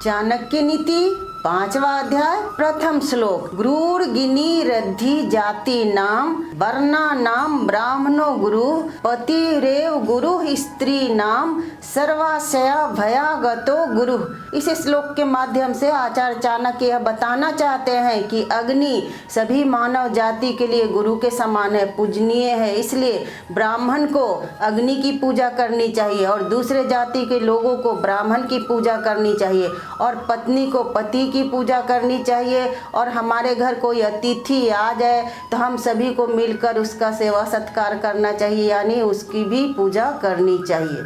चाणक्य नीति 5वां अध्याय प्रथम श्लोक। गुरुर्गिनी रद्धि जाति नाम वर्णा नाम ब्राह्मणो गुरु पतिरेव गुरु स्त्री नाम सर्वाशया भयागतो गुरु। इस श्लोक के माध्यम से आचार्य चाणक्य यह बताना चाहते हैं कि अग्नि सभी मानव जाति के लिए गुरु के समान है, पूजनीय है। इसलिए ब्राह्मण को अग्नि की पूजा करनी चाहिए और दूसरे जाति के लोगों को ब्राह्मण की पूजा करनी चाहिए और पत्नी को पति की पूजा करनी चाहिए। और हमारे घर कोई अतिथि आ जाए तो हम सभी को मिलकर उसका सेवा सत्कार करना चाहिए, यानी उसकी भी पूजा करनी चाहिए।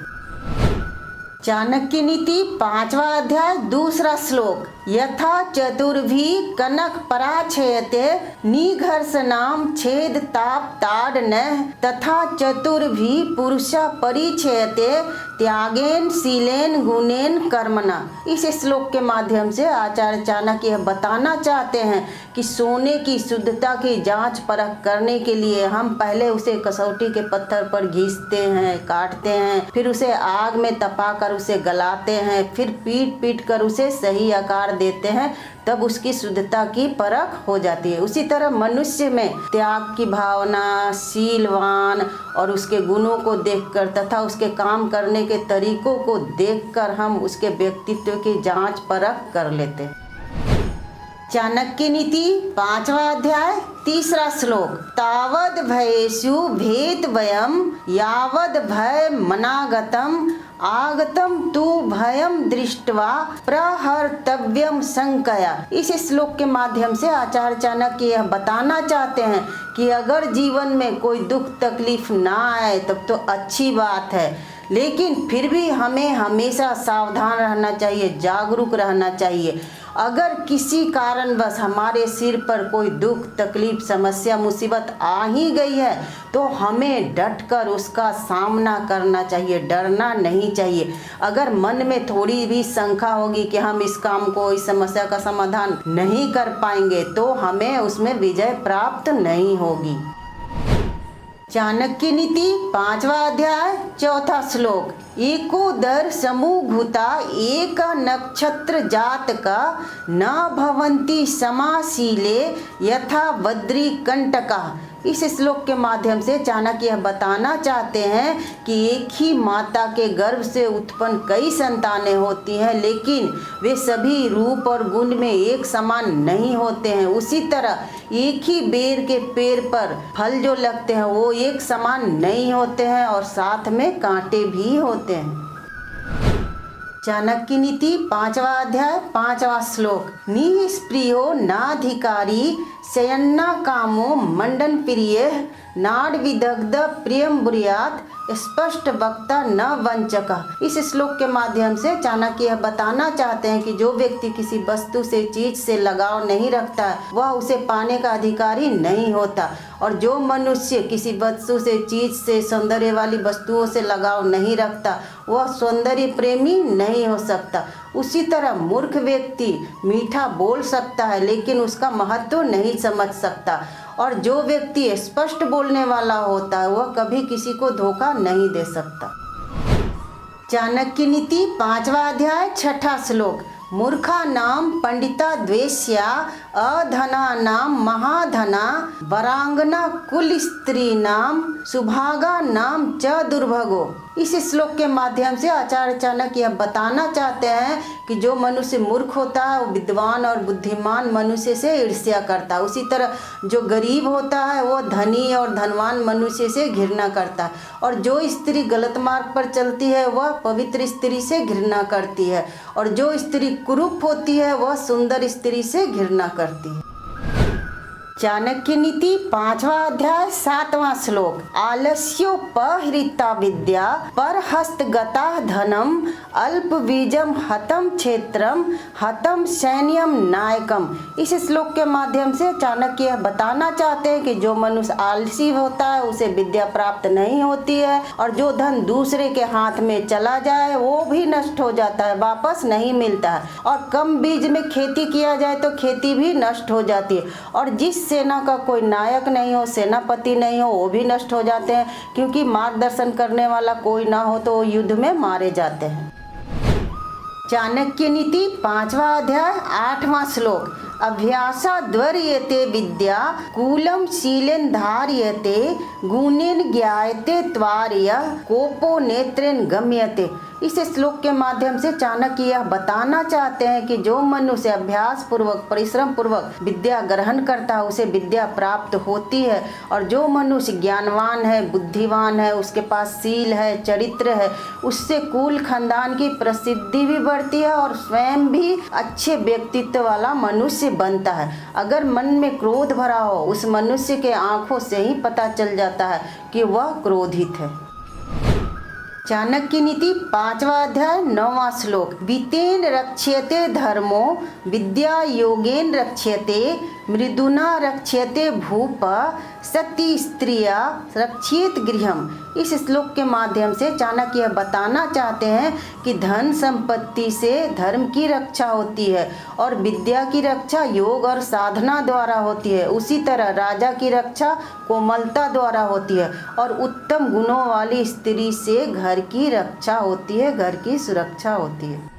चाणक्य नीति 5वां अध्याय दूसरा श्लोक। यथा चतुर्भी कनक पराछयते निघर्षणाम छेद ताप ताड़न तथा चतुर्भी पुरुष परिछयते त्यागेन शीलेन गुणेन कर्मणा। इस श्लोक के माध्यम से आचार्य चाणक्य यह बताना चाहते हैं कि सोने की शुद्धता की जांच परख करने के लिए हम पहले उसे कसौटी के पत्थर पर घिसते हैं, काटते हैं, फिर उसे आग में तपाकर उसे गलाते हैं, फिर पीट पीट कर उसे सही आकार देते हैं, तब उसकी शुद्धता की परख हो जाती है। उसी तरह मनुष्य में त्याग की भावना, शीलवान और उसके गुणों को देखकर तथा उसके काम करने के तरीकों को देखकर हम उसके व्यक्तित्व की जांच परख कर लेते हैं। चाणक्य नीति 5वां अध्याय तीसरा श्लोक। तावद भयेषु भेद वयम यावद भय मनागतम आगतम तु भयम दृष्ट्वा प्रहर्तव्यम शंकया। इस श्लोक के माध्यम से आचार्य चाणक्य यह बताना चाहते हैं कि अगर जीवन में कोई दुख तकलीफ ना आए तब तो अच्छी बात है, लेकिन फिर भी हमें हमेशा सावधान रहना चाहिए, जागरूक रहना चाहिए। अगर किसी कारणवश हमारे सिर पर कोई दुख तकलीफ समस्या मुसीबत आ ही गई है तो हमें डटकर उसका सामना करना चाहिए, डरना नहीं चाहिए। अगर मन में थोड़ी भी शंका होगी कि हम इस काम को, इस समस्या का समाधान नहीं कर पाएंगे तो हमें उसमें विजय प्राप्त नहीं होगी। चाणक्य नीति 5वां अध्याय चौथा श्लोक। एकोदर समूभूता एक नक्षत्र जात का न भवंती समाशीले यथा बद्री कंटका। इस श्लोक के माध्यम से चाणक्य यह बताना चाहते हैं कि एक ही माता के गर्भ से उत्पन्न कई संतानें होती हैं, लेकिन वे सभी रूप और गुण में एक समान नहीं होते हैं। उसी तरह एक ही बेर के पेड़ पर फल जो लगते हैं वो एक समान नहीं होते हैं और साथ में कांटे भी होते हैं। चाणक्य नीति 5वां अध्याय 5वां श्लोक। निष्प्रियो नाधिकारी शयन्ना कामो मंडन प्रिय नाड विदग्ध प्रियम बुरियात स्पष्ट वक्ता न वंचका। इस श्लोक के माध्यम से चाणक्य यह बताना चाहते हैं कि जो व्यक्ति किसी वस्तु से, चीज से लगाव नहीं रखता वह उसे पाने का अधिकारी नहीं होता, और जो मनुष्य किसी वस्तु से, चीज से, सौंदर्य वाली वस्तुओं से लगाव नहीं रखता वह सौंदर्य प्रेमी नहीं हो सकता। उसी तरह मूर्ख व्यक्ति मीठा बोल सकता है लेकिन उसका महत्व नहीं समझ सकता, और जो व्यक्ति स्पष्ट बोलने वाला होता है वह कभी किसी को धोखा नहीं दे सकता। चाणक्य नीति 5वां अध्याय 6ठा श्लोक। मूर्खा नाम पंडिता द्वेष्या अधना नाम महाधना वरांगना कुल स्त्री नाम सुभागा नाम च दुर्भगो। इस श्लोक के माध्यम से आचार्य चाणक्य यह बताना चाहते हैं कि जो मनुष्य मूर्ख होता है वो विद्वान और बुद्धिमान मनुष्य से ईर्ष्या करता है। उसी तरह जो गरीब होता है वो धनी और धनवान मनुष्य से घृणा करता है, और जो स्त्री गलत मार्ग पर चलती है वह पवित्र स्त्री से घृणा करती है, और जो स्त्री कुरूप होती है वह सुंदर स्त्री से घृणा करती है। चाणक्य नीति 5वां अध्याय 7वां श्लोक। आलस्योपहृता विद्या पर हस्तगता धनम अल्प बीजम हतम क्षेत्रम हतम सैन्यम नायकम। इस श्लोक के माध्यम से चाणक्य यह बताना चाहते हैं कि जो मनुष्य आलसी होता है उसे विद्या प्राप्त नहीं होती है, और जो धन दूसरे के हाथ में चला जाए वो भी नष्ट हो जाता है, वापस नहीं मिलता है, और कम बीज में खेती किया जाए तो खेती भी नष्ट हो जाती है, और जिस सेना का कोई नायक नहीं हो, सेनापति नहीं हो, वो भी नष्ट हो जाते हैं, क्योंकि मार्गदर्शन करने वाला कोई ना हो तो वो युद्ध में मारे जाते हैं। चाणक्य नीति 5वां अध्याय 8वां श्लोक। अभ्यासाद्वर्यते विद्या कूलं शीलेन धार्यते गुणेन ज्ञायते त्वार्यः कोपो नेत्रेण गम्यते। इस श्लोक के माध्यम से चाणक्य यह बताना चाहते हैं कि जो मनुष्य अभ्यास पूर्वक परिश्रम पूर्वक विद्या ग्रहण करता है उसे विद्या प्राप्त होती है, और जो मनुष्य ज्ञानवान है, बुद्धिवान है, उसके पास शील है, चरित्र है, उससे कुल खानदान की प्रसिद्धि भी बढ़ती है और स्वयं भी अच्छे व्यक्तित्व वाला मनुष्य बनता है। अगर मन में क्रोध भरा हो, उस मनुष्य के आंखों से ही पता चल जाता है कि वह क्रोधित है। चाणक्य नीति 5वां अध्याय 9वां श्लोक। वित्तेन रक्ष्यते धर्मो विद्या योगेन रक्ष्यते मृदुना रक्ष्यते भूप सती स्त्रिया रक्षित गृहम। इस श्लोक के माध्यम से चाणक्य यह बताना चाहते हैं कि धन संपत्ति से धर्म की रक्षा होती है और विद्या की रक्षा योग और साधना द्वारा होती है। उसी तरह राजा की रक्षा कोमलता द्वारा होती है और उत्तम गुणों वाली स्त्री से घर की रक्षा होती है, घर की सुरक्षा होती है।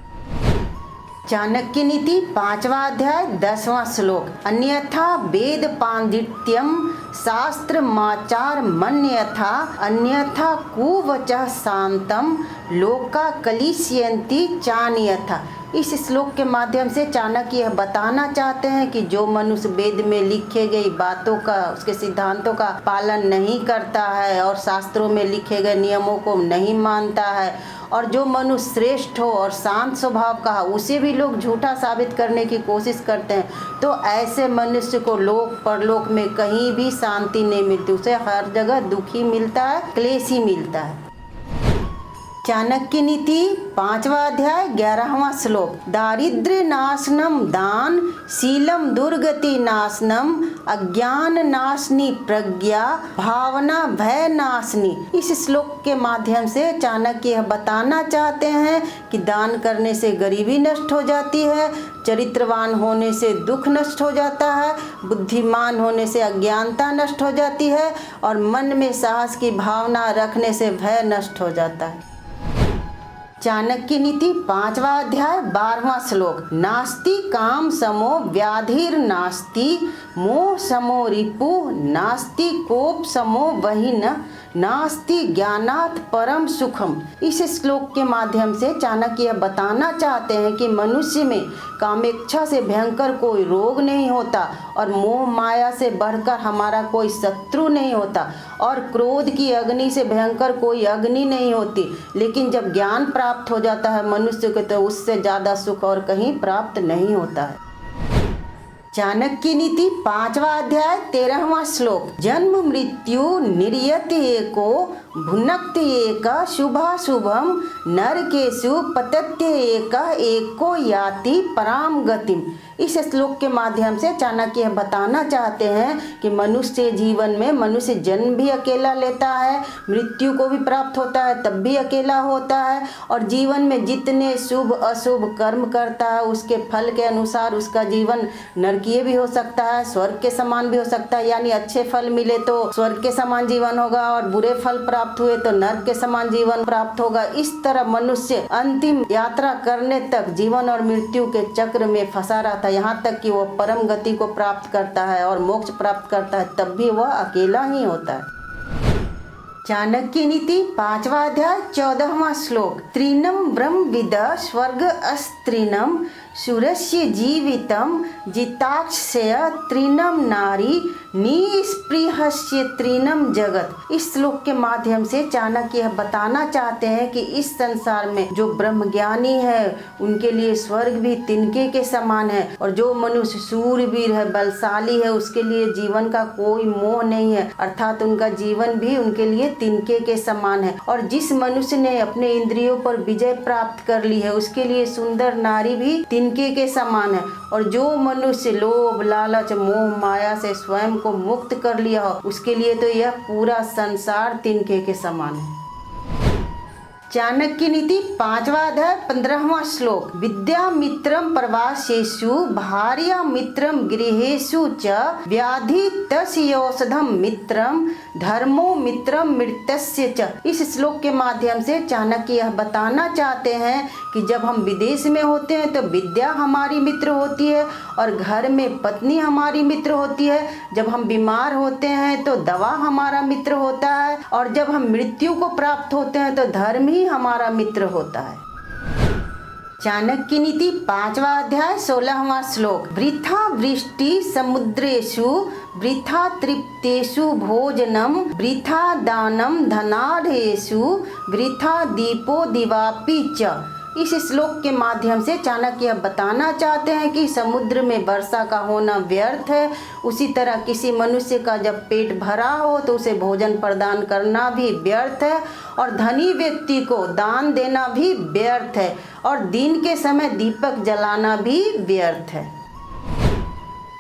चाणक्य नीति 5वां अध्याय 10वां श्लोक। अन्यथा वेद पांडित्यम शास्त्र माचार मन्यथा अन्यथा कुवचः शांतम लोका कलिष्यन्ति चान्यथा। इस श्लोक के माध्यम से चाणक्य यह बताना चाहते हैं कि जो मनुष्य वेद में लिखे गई बातों का, उसके सिद्धांतों का पालन नहीं करता है और शास्त्रों में लिखे गए नियमों को नहीं मानता है, और जो मनुष्य श्रेष्ठ हो और शांत स्वभाव का, उसे भी लोग झूठा साबित करने की कोशिश करते हैं, तो ऐसे मनुष्य को लोक परलोक में कहीं भी शांति नहीं मिलती, उसे हर जगह दुखी मिलता है, क्लेश ही मिलता है। चाणक्य नीति 5वां अध्याय 11वां श्लोक। दारिद्र्य नाशनम दान शीलम दुर्गति नाशनम अज्ञान नाशनी प्रज्ञा भावना भय नाशनी। इस श्लोक के माध्यम से चाणक्य यह बताना चाहते हैं कि दान करने से गरीबी नष्ट हो जाती है, चरित्रवान होने से दुख नष्ट हो जाता है, बुद्धिमान होने से अज्ञानता नष्ट हो जाती है और मन में साहस की भावना रखने से भय नष्ट हो जाता है। चाणक्य नीति 5वां अध्याय 12वां श्लोक। नास्ति काम समो व्याधिर नास्ति मोह समो रिपु नास्ति कोप समो वहीन नास्ति ज्ञानात् परम सुखम। इस श्लोक के माध्यम से चाणक्य यह बताना चाहते हैं कि मनुष्य में कामेच्छा से भयंकर कोई रोग नहीं होता और मोह माया से बढ़कर हमारा कोई शत्रु नहीं होता और क्रोध की अग्नि से भयंकर कोई अग्नि नहीं होती, लेकिन जब ज्ञान प्राप्त हो जाता है मनुष्य को तो उससे ज़्यादा सुख और कहीं प्राप्त नहीं होता है। चाणक्य नीति 5वां अध्याय 13वां श्लोक। जन्म मृत्यु निर्यत एको भुनक्ति एक शुभाशुभम नरकेषु पतत्य एक एको याति पराम गतिम। इस श्लोक के माध्यम से चाणक्य यह बताना चाहते हैं कि मनुष्य जीवन में मनुष्य जन्म भी अकेला लेता है, मृत्यु को भी प्राप्त होता है तब भी अकेला होता है, और जीवन में जितने शुभ अशुभ कर्म करता है उसके फल के अनुसार उसका जीवन नरकीय भी हो सकता है, स्वर्ग के समान भी हो सकता है। यानी अच्छे फल मिले तो स्वर्ग के समान जीवन होगा और बुरे फल प्राप्त हुए तो नरक के समान जीवन प्राप्त होगा। इस तरह मनुष्य अंतिम यात्रा करने तक जीवन और मृत्यु के चक्र में फंसा रहता है, यहाँ तक कि वो परम गति को प्राप्त करता है और मोक्ष प्राप्त करता है, तब भी वह अकेला ही होता है। चाणक्य नीति 5वां अध्याय 14वां श्लोक। त्रीनम ब्रह्मविद स्वर्ग अस्त्रीनम सूरस्य जीवितम जिताक्षय त्रीनम नारी निस्पृहस्य त्रीनम जगत। इस श्लोक के माध्यम से चाणक्य यह बताना चाहते हैं कि इस संसार में जो ब्रह्मज्ञानी है उनके लिए स्वर्ग भी तिनके के समान है, और जो मनुष्य शूरवीर है, बलशाली है, उसके लिए जीवन का कोई मोह नहीं है, अर्थात उनका जीवन भी उनके लिए तिनके के समान है। और जिस मनुष्य ने अपने इंद्रियों पर विजय प्राप्त कर ली है उसके लिए सुंदर नारी भी तिनके के समान है, और जो मनुष्य लोभ लालच मोह माया से स्वयं को मुक्त कर लिया हो उसके लिए तो यह पूरा संसार तिनके के समान है। चाणक्य नीति 5वां अध्याय 15वां श्लोक। विद्या मित्रम प्रवासेषु भार्या मित्रम गृहेषु च व्याधि तस्यौषधम मित्रम धर्मो मित्रम मृत्यस्य च। इस श्लोक के माध्यम से चाणक्य यह बताना चाहते हैं कि कि जब हम विदेश में होते हैं तो विद्या हमारी मित्र होती है और घर में पत्नी हमारी मित्र होती है। जब हम बीमार होते हैं तो दवा हमारा मित्र होता है और जब हम मृत्यु को प्राप्त होते हैं तो धर्म ही हमारा मित्र होता है। चाणक्य नीति 5वां अध्याय 16वां श्लोक। वृथा वृष्टि समुद्रेषु वृथा तृप्तेषु भोजनम वृथा दानम धनाढ्येषु वृथा दीपो दिवापि च। इस श्लोक के माध्यम से चाणक्य बताना चाहते हैं कि समुद्र में वर्षा का होना व्यर्थ है, उसी तरह किसी मनुष्य का जब पेट भरा हो तो उसे भोजन प्रदान करना भी व्यर्थ है और धनी व्यक्ति को दान देना भी व्यर्थ है और दिन के समय दीपक जलाना भी व्यर्थ है।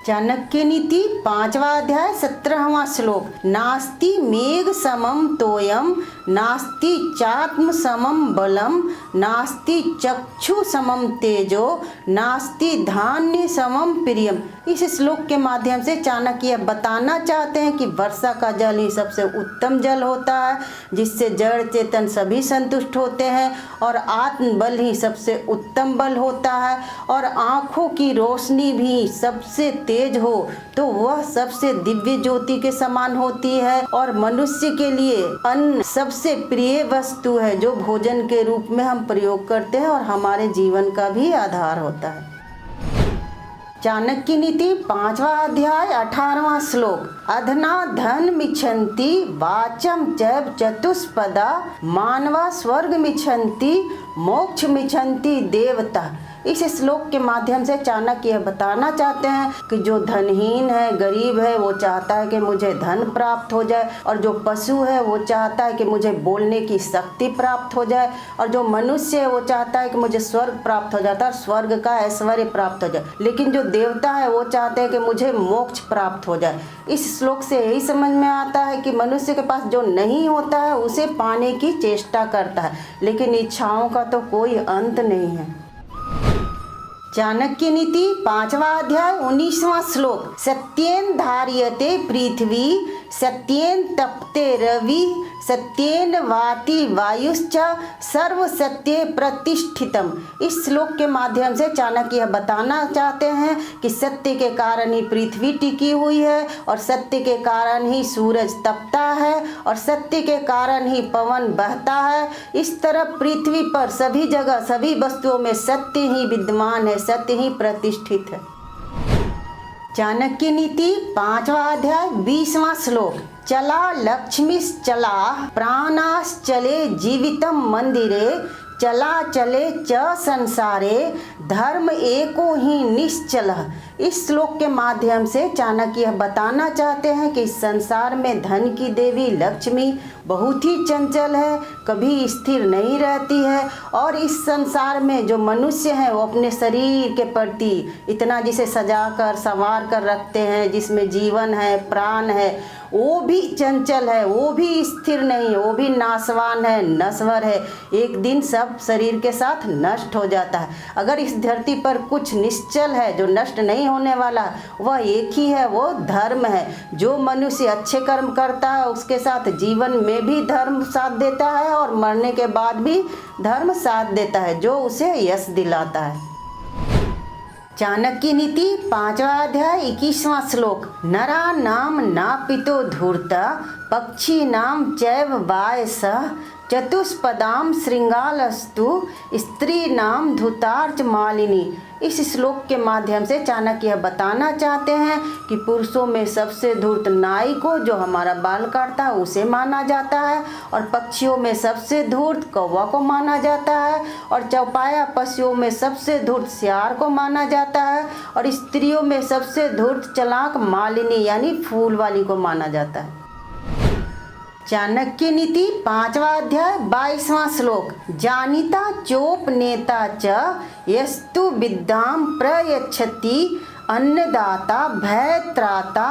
चाणक्य नीति 5वां अध्याय 17वां श्लोक। नास्ति मेघ समम तोयम नास्ति चात्म समम बलम नास्ति चक्षु समम तेजो नास्ति धान्य समम प्रियम। इस श्लोक के माध्यम से चाणक्य बताना चाहते हैं कि वर्षा का जल ही सबसे उत्तम जल होता है, जिससे जड़ चेतन सभी संतुष्ट होते हैं और आत्म बल ही सबसे उत्तम बल होता है और आँखों की रोशनी भी सबसे तेज हो तो वह सबसे दिव्य ज्योति के समान होती है और मनुष्य के लिए अन्न सबसे प्रिय वस्तु है जो भोजन के रूप में हम प्रयोग करते हैं और हमारे जीवन का भी आधार होता है। चाणक्य नीति 5वां अध्याय 18वां श्लोक। अधना धन मिच्छन्ति वाचम चैव चतुष्पदा मानवा स्वर्ग मिच्छन्ति मोक्ष मिच्छन्ति देवता। इस श्लोक के माध्यम से चाणक्य यह बताना चाहते हैं कि जो धनहीन है, गरीब है, वो चाहता है कि मुझे धन प्राप्त हो जाए और जो पशु है वो चाहता है कि मुझे बोलने की शक्ति प्राप्त हो जाए और जो मनुष्य है वो चाहता है कि मुझे स्वर्ग प्राप्त हो जाता है, स्वर्ग का ऐश्वर्य प्राप्त हो जाए। लेकिन जो देवता है वो चाहते हैं कि मुझे मोक्ष प्राप्त हो जाए। इस श्लोक से यही समझ में आता है कि मनुष्य के पास जो नहीं होता है उसे पाने की चेष्टा करता है, लेकिन इच्छाओं का तो कोई अंत नहीं है। चाणक्य नीति 5वां अध्याय 19वां श्लोक। सत्येन धार्यते पृथ्वी सत्येन तपते रवि सत्येन वाति वायुश्च सर्व सत्ये प्रतिष्ठितम। इस श्लोक के माध्यम से चाणक्य बताना चाहते हैं कि सत्य के कारण ही पृथ्वी टिकी हुई है और सत्य के कारण ही सूरज तपता है और सत्य के कारण ही पवन बहता है। इस तरह पृथ्वी पर सभी जगह सभी वस्तुओं में सत्य ही विद्यमान है, सत्य ही प्रतिष्ठित है। चाणक्य नीति 5वां अध्याय 20वां श्लोक। चला लक्ष्मीश्चला प्राणाश्चले जीवितम मंदिरे चला चले च संसारे धर्म एको ही निश्चल। इस श्लोक के माध्यम से चाणक्य बताना चाहते हैं कि इस संसार में धन की देवी लक्ष्मी बहुत ही चंचल है, कभी स्थिर नहीं रहती है और इस संसार में जो मनुष्य हैं वो अपने शरीर के प्रति इतना जिसे सजा कर संवार कर रखते हैं, जिसमें जीवन है, प्राण है, वो भी चंचल है, वो भी स्थिर नहीं है, वो भी नाशवान है, नश्वर है। एक दिन सब शरीर के साथ नष्ट हो जाता है। अगर इस धरती पर कुछ निश्चल है जो नष्ट नहीं होने वाला, वह एक ही है, वो धर्म है। जो मनुष्य अच्छे कर्म करता है उसके साथ जीवन में भी धर्म साथ देता है और मरने के बाद भी धर्म साथ देता है, जो उसे यश दिलाता है। चाणक्य नीति 5वां अध्याय 21वां श्लोक। नरा नाम नापितो धूर्ता पक्षी नाम चैव वायसः चतुष्पदाम श्रृंगालस्तु स्त्री नाम धूतार्च मालिनी। इस श्लोक के माध्यम से चाणक्य बताना चाहते हैं कि पुरुषों में सबसे धूर्त नाई को, जो हमारा बाल काटता है, उसे माना जाता है और पक्षियों में सबसे धूर्त कौवा को माना जाता है और चौपाया पशुओं में सबसे धूर्त सियार को माना जाता है और स्त्रियों में सबसे धूर्त चालाक मालिनी यानी फूल वाली को माना जाता है। चाणक्य नीति 5वां अध्याय 22वां श्लोक। जानिता चोप नेता च यस्तु विद्याम प्रयच्छति अन्नदाता भय त्राता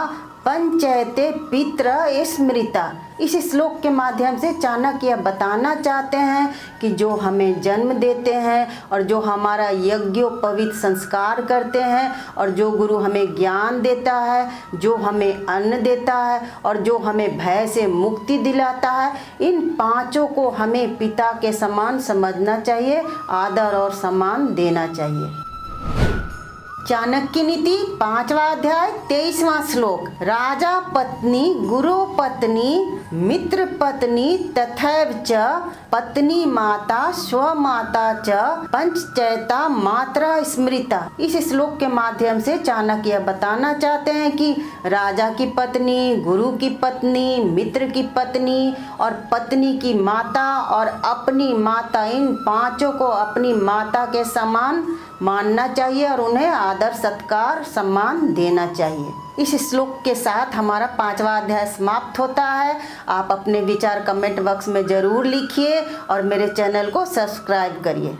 पंचयते पित्र स्मृता। इस श्लोक के माध्यम से चाणक्य बताना चाहते हैं कि जो हमें जन्म देते हैं और जो हमारा यज्ञोपवीत संस्कार करते हैं और जो गुरु हमें ज्ञान देता है, जो हमें अन्न देता है और जो हमें भय से मुक्ति दिलाता है, इन पांचों को हमें पिता के समान समझना चाहिए, आदर और सम्मान देना चाहिए। चाणक्य नीति 5वां अध्याय 23वां श्लोक। राजा पत्नी गुरु पत्नी मित्र पत्नी तथैव च पत्नी माता स्वमाता च पंचचयता मात्रा स्मृता। इस श्लोक के माध्यम से चाणक्य बताना चाहते हैं कि राजा की पत्नी, गुरु की पत्नी, मित्र की पत्नी और पत्नी की माता और अपनी माता, इन पांचों को अपनी माता के समान मानना चाहिए और उन्हें आदर सत्कार सम्मान देना चाहिए। इस श्लोक के साथ हमारा 5वां अध्याय समाप्त होता है। आप अपने विचार कमेंट बॉक्स में ज़रूर लिखिए और मेरे चैनल को सब्सक्राइब करिए।